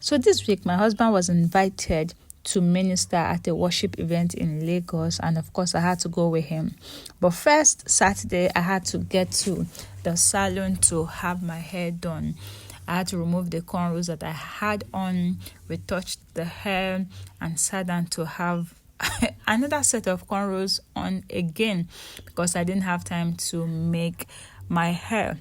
So this week, my husband was invited to minister at a worship event in Lagos, and of course I had to go with him. But first, Saturday, I had to get to the salon to have my hair done. I had to remove the cornrows that I had on, retouched the hair, and sat down to have another set of cornrows on again because I didn't have time to make my hair.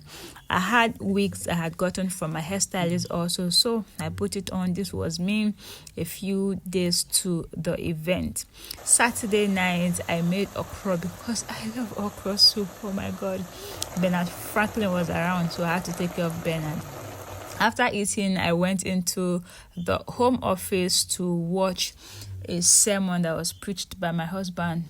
I had wigs I had gotten from my hairstylist also, so I put it on. This was me a few days to the event. Saturday night, I made okra because I love okra soup. Oh my god. Bernard Franklin was around, so I had to take care of Bernard. After eating, I went into the home office to watch a sermon that was preached by my husband.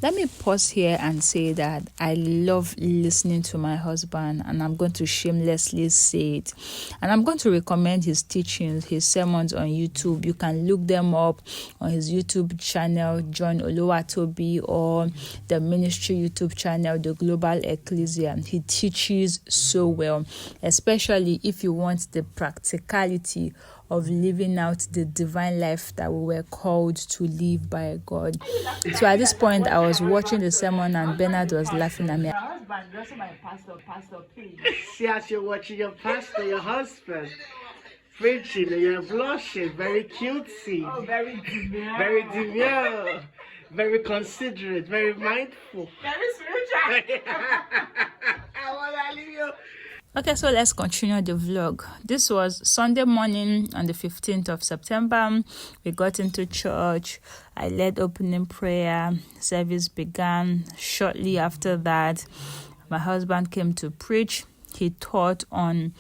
Let me pause here and say that I love listening to my husband, and I'm going to shamelessly say it. And I'm going to recommend his teachings, his sermons on YouTube. You can look them up on his YouTube channel, John Oluwatobi, or the ministry YouTube channel, The Global Ecclesia. He teaches so well, especially if you want the practicality of living out the divine life that we were called to live by God. So at this point, I was watching the sermon and Bernard was laughing at me. My husband, also my pastor, please. See, as you're watching your pastor, your husband, preaching, and you're blushing, very cutesy. Oh, very demure. Very demure. Very considerate, very mindful. Very spiritual. I want to leave you. Okay, so let's continue the vlog. This was Sunday morning on the 15th of September. We got into church. I led opening prayer. Service began. Shortly after that, my husband came to preach. He taught on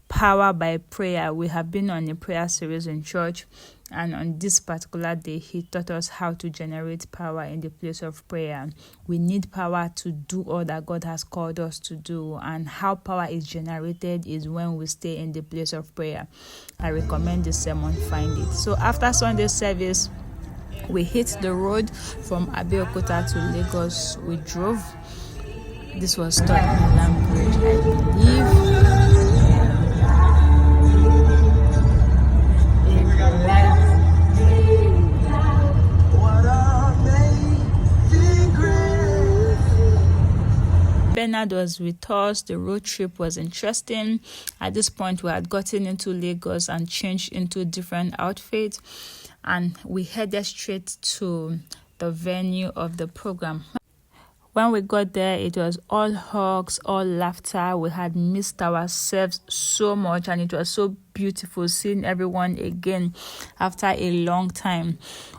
power by prayer. We have been on a prayer series in church, and on this particular day, he taught us how to generate power in the place of prayer. We need power to do all that God has called us to do, and how power is generated is when we stay in the place of prayer. I recommend this sermon, find it. So after Sunday service, we hit the road from Abeokuta to Lagos. We drove. This was Third Language, I believe. Bernard was with us. The road trip was interesting. At this point, we had gotten into Lagos and changed into different outfits, and we headed straight to the venue of the program. When we got there, it was all hugs, all laughter. We had missed ourselves so much, and it was so beautiful seeing everyone again after a long time.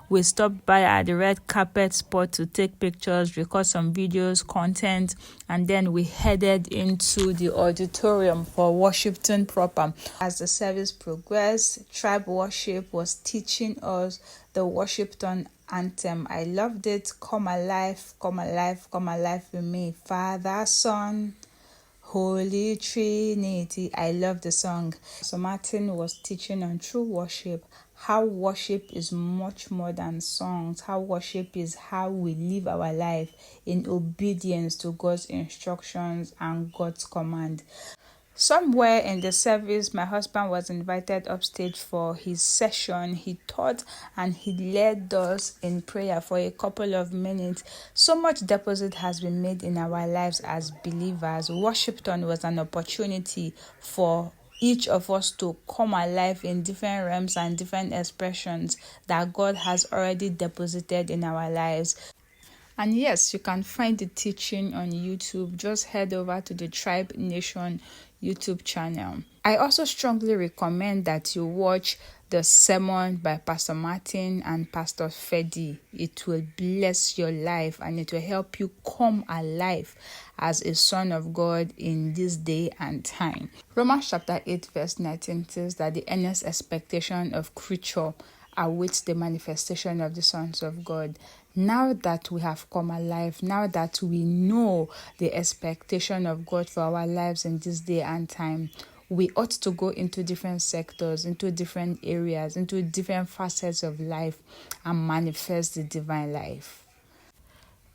We stopped by at the red carpet spot to take pictures, record some videos, content, and then we headed into the auditorium for worshiping proper. As the service progressed, Tribe Worship was teaching us the worshipton anthem. I loved it. Come alive, come alive, come alive with me. Father, Son, Holy Trinity. I love the song. So Martin was teaching on true worship, how worship is much more than songs, how worship is how we live our life in obedience to God's instructions and God's command. Somewhere in the service, my husband was invited upstage for his session. He taught and he led us in prayer for a couple of minutes. So much deposit has been made in our lives as believers. Worshipton was an opportunity for each of us to come alive in different realms and different expressions that God has already deposited in our lives. And yes, you can find the teaching on YouTube. Just head over to the Tribe Nation YouTube channel. I also strongly recommend that you watch the sermon by Pastor Martin and Pastor Fedi. It will bless your life and it will help you come alive as a son of God in this day and time. Romans chapter 8 verse 19 says that the earnest expectation of creature awaits the manifestation of the sons of God. Now that we have come alive, now that we know the expectation of God for our lives in this day and time, we ought to go into different sectors, into different areas, into different facets of life and manifest the divine life.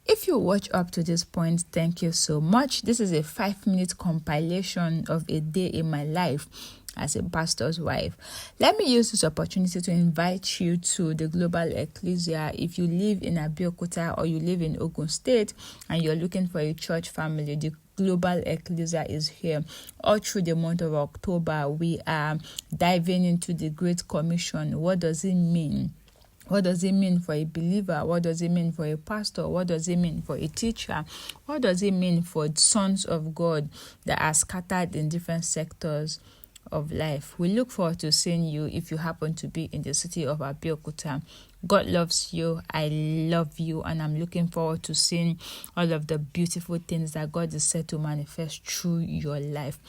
If you watch up to this point, thank you so much. This is a 5-minute compilation of a day in my life. as a pastor's wife. Let me use this opportunity to invite you to the Global Ecclesia. If you live in Abeokuta or you live in Ogun State and you're looking for a church family, the Global Ecclesia is here. All through the month of October, we are diving into the Great Commission. What does it mean? What does it mean for a believer? What does it mean for a pastor? What does it mean for a teacher? What does it mean for sons of God that are scattered in different sectors of life? We look forward to seeing you if you happen to be in the city of Abeokuta. God loves you. I love you. And I'm looking forward to seeing all of the beautiful things that God is set to manifest through your life.